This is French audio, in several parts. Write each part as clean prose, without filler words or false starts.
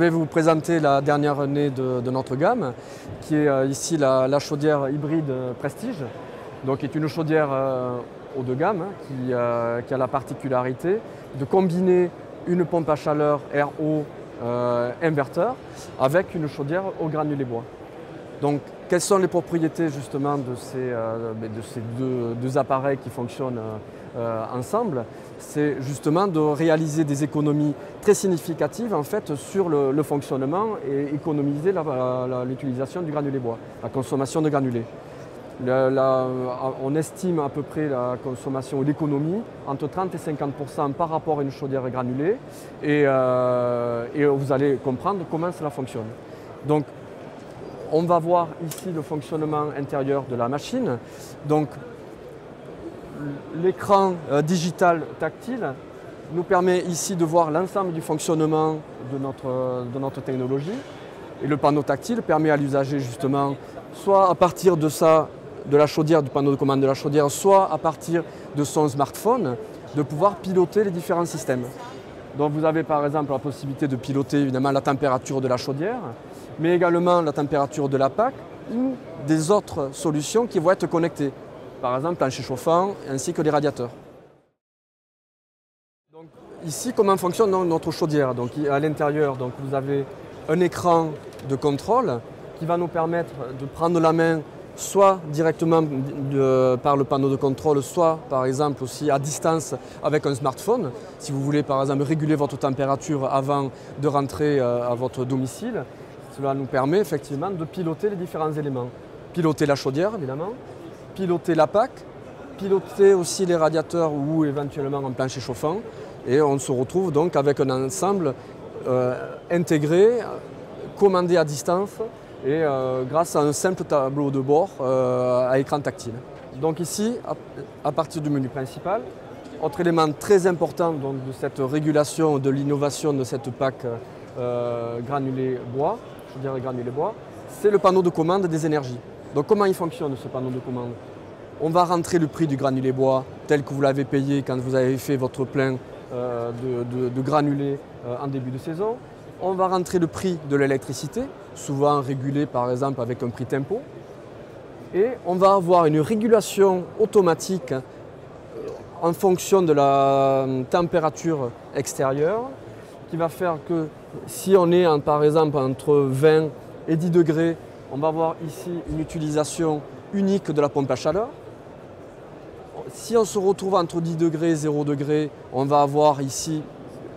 vais vous présenter la dernière année de notre gamme, qui est ici la chaudière hybride Prestige, donc qui est une chaudière haut de gamme qui a la particularité de combiner une pompe à chaleur RO inverteur avec une chaudière au granulé bois. Donc, quelles sont les propriétés justement de ces deux appareils qui fonctionnent ensemble? C'est justement de réaliser des économies très significatives en fait, sur le fonctionnement et économiser l'utilisation du granulé bois, la consommation de granulés. On estime à peu près la consommation ou l'économie entre 30 et 50% par rapport à une chaudière granulée et vous allez comprendre comment cela fonctionne. Donc, on va voir ici le fonctionnement intérieur de la machine. Donc, l'écran digital tactile nous permet ici de voir l'ensemble du fonctionnement de notre technologie. Et le panneau tactile permet à l'usager justement, soit à partir de la chaudière, du panneau de commande de la chaudière, soit à partir de son smartphone, de pouvoir piloter les différents systèmes. Donc vous avez par exemple la possibilité de piloter évidemment la température de la chaudière, mais également la température de la PAC ou des autres solutions qui vont être connectées. Par exemple plancher chauffant ainsi que les radiateurs. Donc, ici, comment fonctionne notre chaudière? Donc, à l'intérieur, vous avez un écran de contrôle qui va nous permettre de prendre la main soit directement par le panneau de contrôle, soit par exemple aussi à distance avec un smartphone. Si vous voulez par exemple réguler votre température avant de rentrer à votre domicile, cela nous permet effectivement de piloter les différents éléments. Piloter la chaudière évidemment, piloter la PAC, piloter aussi les radiateurs ou éventuellement un plancher chauffant. Et on se retrouve donc avec un ensemble intégré, commandé à distance et grâce à un simple tableau de bord à écran tactile. Donc ici, à partir du menu principal, autre élément très important donc, de cette régulation, de l'innovation de cette PAC granulé bois, chaudière granulé bois, c'est le panneau de commande des énergies. Donc comment il fonctionne ce panneau de commande? On va rentrer le prix du granulé bois tel que vous l'avez payé quand vous avez fait votre plein de granulés en début de saison. On va rentrer le prix de l'électricité, souvent régulé par exemple avec un prix tempo. Et on va avoir une régulation automatique en fonction de la température extérieure qui va faire que si on est par exemple entre 20 et 10 degrés, on va avoir ici une utilisation unique de la pompe à chaleur. Si on se retrouve entre 10 degrés et 0 degrés, on va avoir ici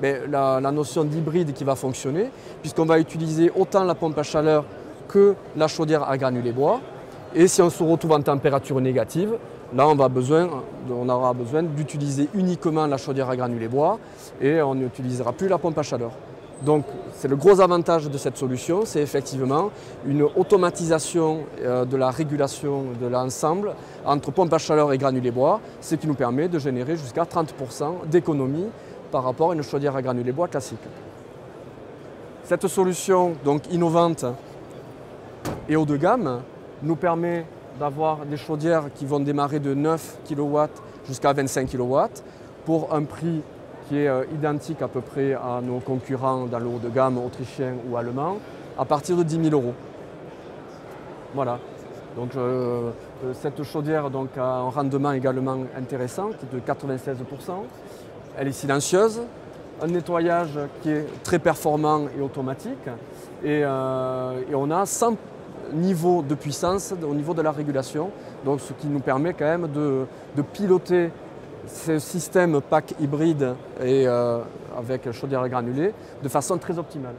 la notion d'hybride qui va fonctionner, puisqu'on va utiliser autant la pompe à chaleur que la chaudière à granulé bois. Et si on se retrouve en température négative, là on aura besoin d'utiliser uniquement la chaudière à granulé bois et on n'utilisera plus la pompe à chaleur. Donc c'est le gros avantage de cette solution, c'est effectivement une automatisation de la régulation de l'ensemble entre pompe à chaleur et granulé bois, ce qui nous permet de générer jusqu'à 30% d'économie par rapport à une chaudière à granulé bois classique. Cette solution donc innovante et haut de gamme nous permet d'avoir des chaudières qui vont démarrer de 9 kW jusqu'à 25 kW pour un prix qui est identique à peu près à nos concurrents dans le haut de gamme autrichien ou allemand, à partir de 10 000 €. Voilà. Donc, cette chaudière donc, a un rendement également intéressant, qui est de 96%. Elle est silencieuse, un nettoyage qui est très performant et automatique, et on a 100 niveaux de puissance au niveau de la régulation, donc ce qui nous permet quand même de piloter ce système PAC hybride et avec chaudière à granulés de façon très optimale.